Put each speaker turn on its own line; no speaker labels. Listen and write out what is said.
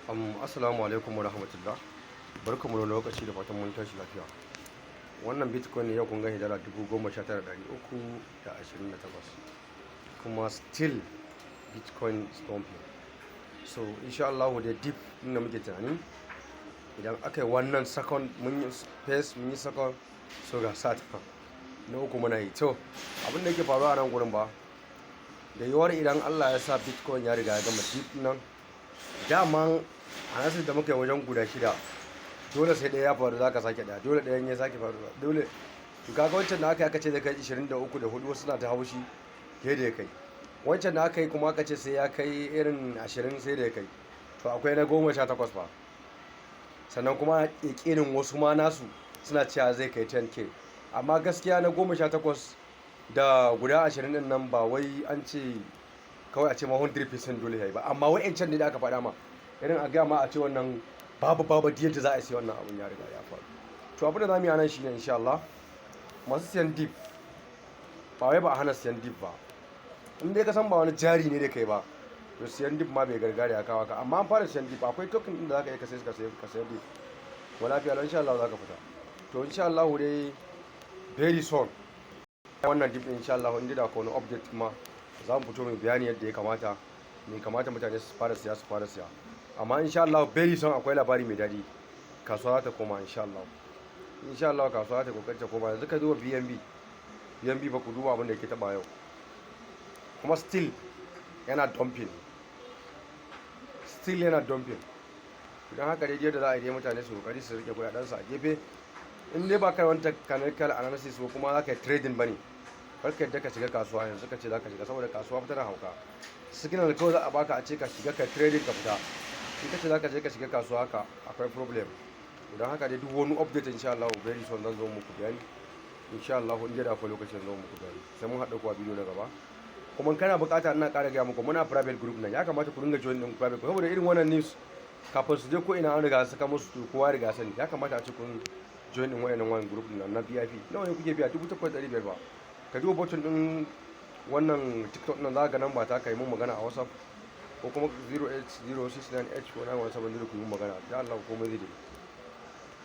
Assalamu alaikum wa rahmatullah. Barkamu da lokaci da fatan mun tashi lafiya. Wannan Bitcoin yau kun gani dala 19,328 kuma still Bitcoin is dumping. So insha Allah da deep inda muke tunani idan aka yi wannan second mun yi space mun yi second so ga sat na uku muna yi to abin da yake faruwa a nan gurin ba da yiwuwar idan Allah ya sa Bitcoin ya riga ya gama deep nan daman a nasu da muka yi wajen guda shida dole sai ɗaya ya faru za ka sake ɗaya dole ɗayan ya sake faru dole to kaga wancan da aka yi aka ce zai kai 23 da 4 wasu na ta haushi sai da ya kai wancan da aka yi kuma aka ce sai ya kai irin 20 sai da ya kai to akwai na 18 fa sannan kuma ƙiƙinin wasu ma nasu suna cewa zai kai 10k amma gaskiya na 18 da guda 20 din nan ba wai an ce kawai a ce ma 100% dole ya yi ba amma wa'yancan ne da aka faɗa ma irin a gama a ce wannan babu yadda za a sai wannan abun ya riga ya faru to abin da za mu yi anan shi ne insha Allah masu siyan dip ba wai ba a hana siyan dip ba in dai ka san ba wani jari ne da kai ba to siyan dip ma bai gargare ya kawo ka amma an fara siyan dip akwai token din da za ka yi ka sai dip wa lafiya lau insha Allah za ka fita to insha Allah dai very soon wannan dip insha Allah inda da wani update ma za mu fito mai bayani yadda ya kamata mutane su fara siya amma insha Allah very soon akwai labari mai daɗi kasuwa za ta koma insha Allah kasuwa ta kokari ta koma yanzu ka duba BNB ba ku duba abin da yake taba yau kuma still yana dumping idan haka dai yadda za a yi mutane su kokari su rike kudaden su a gefe in dai ba kai wani technical analysis ko kuma za ka yi trading bane karka yadda ka shiga kasuwa yanzu ka ce za ka shiga saboda kasuwa fitar hauka signal kawai za a baka a ce ka shiga ka trading ka fita in ka ce za ka je ka shiga kasuwa haka akwai problem don haka dai duk wani update insha Allah very soon zan zo muku bayani insha Allah in da akwai lokacin zo muku bayani sai mun haɗa kuwa bidiyo na gaba kuma kana bukata ina ƙara gaya muku muna private group nan ya kamata ku dinga join din private group saboda irin wannan news kafin su je ko ina an riga saka musu kowa riga sani ya kamata a ce kun join din wannan group nan na VIP nawa ne kuke biya 8,500 ba ka duba button din wannan TikTok nan za ka nan ba ta kai mun magana a WhatsApp ko kuma 08069H4917 ku yi magana ya Allah komai zai